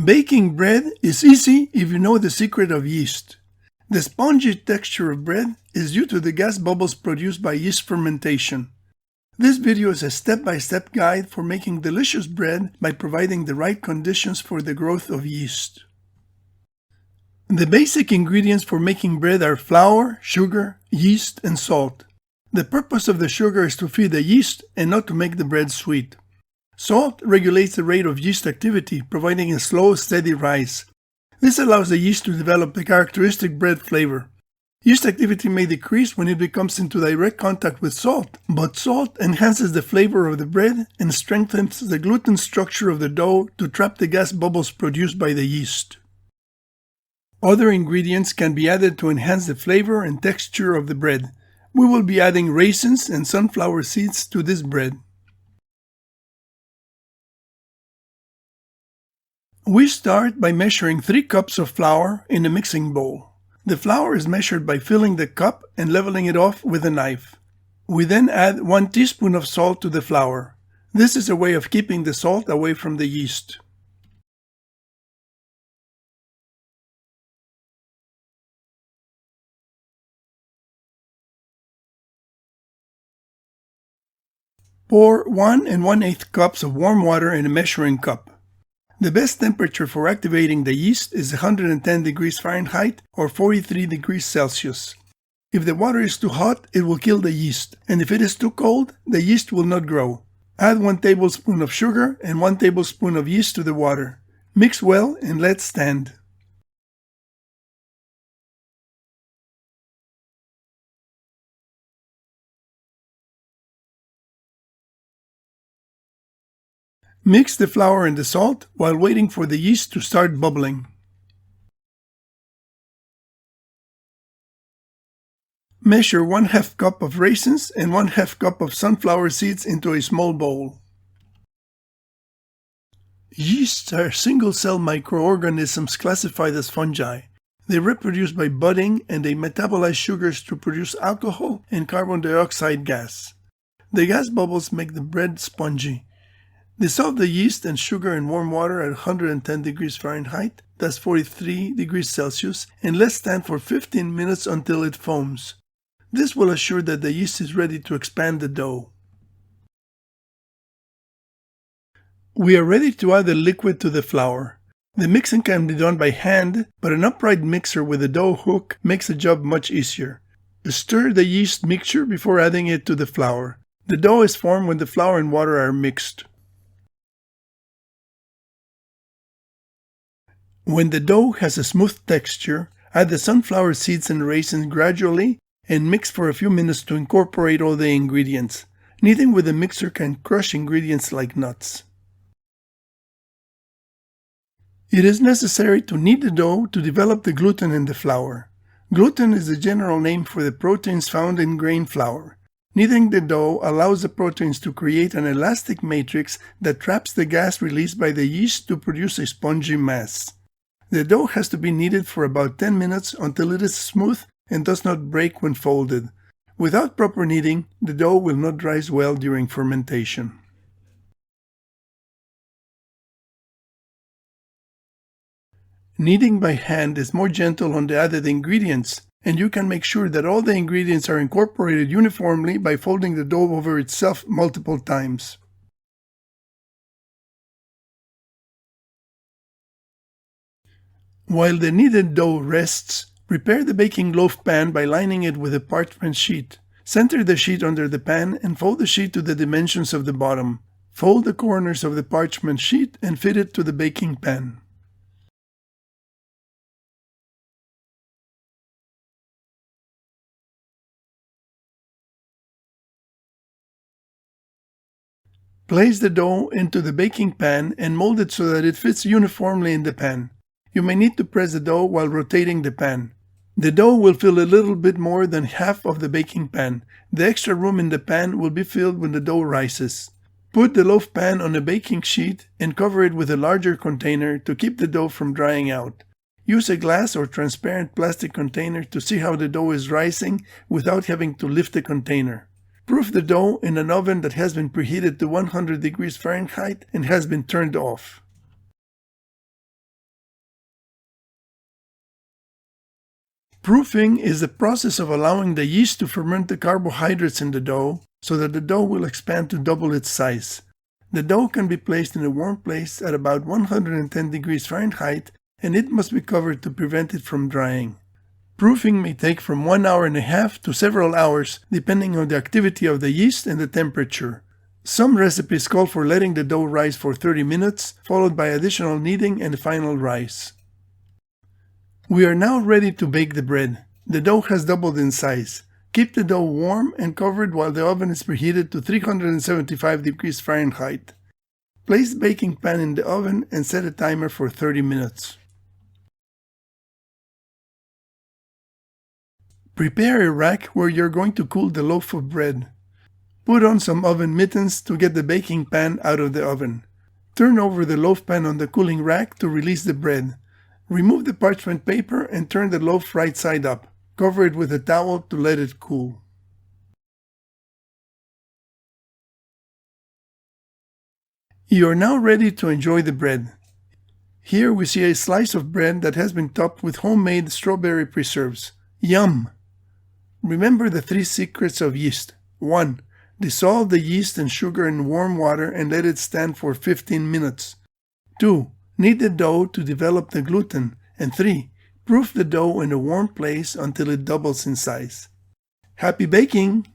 Baking bread is easy if you know the secret of yeast. The spongy texture of bread is due to the gas bubbles produced by yeast fermentation. This video is a step-by-step guide for making delicious bread by providing the right conditions for the growth of yeast. The basic ingredients for making bread are flour, sugar, yeast, and salt. The purpose of the sugar is to feed the yeast and not to make the bread sweet. Salt regulates the rate of yeast activity, providing a slow, steady rise. This allows the yeast to develop the characteristic bread flavor. Yeast activity may decrease when it comes into direct contact with salt, but salt enhances the flavor of the bread and strengthens the gluten structure of the dough to trap the gas bubbles produced by the yeast. Other ingredients can be added to enhance the flavor and texture of the bread. We will be adding raisins and sunflower seeds to this bread. We start by measuring 3 cups of flour in a mixing bowl. The flour is measured by filling the cup and leveling it off with a knife. We then add 1 teaspoon of salt to the flour. This is a way of keeping the salt away from the yeast. Pour 1 1/8 cups of warm water in a measuring cup. The best temperature for activating the yeast is 110 degrees Fahrenheit or 43 degrees Celsius. If the water is too hot, it will kill the yeast, and if it is too cold, the yeast will not grow. Add 1 tablespoon of sugar and 1 tablespoon of yeast to the water. Mix well and let stand. Mix the flour and the salt while waiting for the yeast to start bubbling. Measure 1/2 cup of raisins and 1/2 cup of sunflower seeds into a small bowl. Yeasts are single-cell microorganisms classified as fungi. They reproduce by budding and they metabolize sugars to produce alcohol and carbon dioxide gas. The gas bubbles make the bread spongy. Dissolve the yeast and sugar in warm water at 110 degrees Fahrenheit, that's 43 degrees Celsius, and let stand for 15 minutes until it foams. This will assure that the yeast is ready to expand the dough. We are ready to add the liquid to the flour. The mixing can be done by hand, but an upright mixer with a dough hook makes the job much easier. Stir the yeast mixture before adding it to the flour. The dough is formed when the flour and water are mixed. When the dough has a smooth texture, add the sunflower seeds and raisins gradually and mix for a few minutes to incorporate all the ingredients. Kneading with a mixer can crush ingredients like nuts. It is necessary to knead the dough to develop the gluten in the flour. Gluten is the general name for the proteins found in grain flour. Kneading the dough allows the proteins to create an elastic matrix that traps the gas released by the yeast to produce a spongy mass. The dough has to be kneaded for about 10 minutes until it is smooth and does not break when folded. Without proper kneading, the dough will not rise well during fermentation. Kneading by hand is more gentle on the added ingredients, and you can make sure that all the ingredients are incorporated uniformly by folding the dough over itself multiple times. While the kneaded dough rests, prepare the baking loaf pan by lining it with a parchment sheet. Center the sheet under the pan and fold the sheet to the dimensions of the bottom. Fold the corners of the parchment sheet and fit it to the baking pan. Place the dough into the baking pan and mold it so that it fits uniformly in the pan. You may need to press the dough while rotating the pan. The dough will fill a little bit more than half of the baking pan. The extra room in the pan will be filled when the dough rises. Put the loaf pan on a baking sheet and cover it with a larger container to keep the dough from drying out. Use a glass or transparent plastic container to see how the dough is rising without having to lift the container. Proof the dough in an oven that has been preheated to 100 degrees Fahrenheit and has been turned off. Proofing is the process of allowing the yeast to ferment the carbohydrates in the dough so that the dough will expand to double its size. The dough can be placed in a warm place at about 110 degrees Fahrenheit, and it must be covered to prevent it from drying. Proofing may take from 1.5 hours to several hours depending on the activity of the yeast and the temperature. Some recipes call for letting the dough rise for 30 minutes, followed by additional kneading and final rise. We are now ready to bake the bread. The dough has doubled in size. Keep the dough warm and covered while the oven is preheated to 375 degrees Fahrenheit. Place the baking pan in the oven and set a timer for 30 minutes. Prepare a rack where you're going to cool the loaf of bread. Put on some oven mittens to get the baking pan out of the oven. Turn over the loaf pan on the cooling rack to release the bread. Remove the parchment paper and turn the loaf right side up. Cover it with a towel to let it cool. You are now ready to enjoy the bread. Here we see a slice of bread that has been topped with homemade strawberry preserves. Yum! Remember the 3 secrets of yeast. 1. Dissolve the yeast and sugar in warm water and let it stand for 15 minutes. 2. Knead the dough to develop the gluten. And 3. Proof the dough in a warm place until it doubles in size. Happy baking!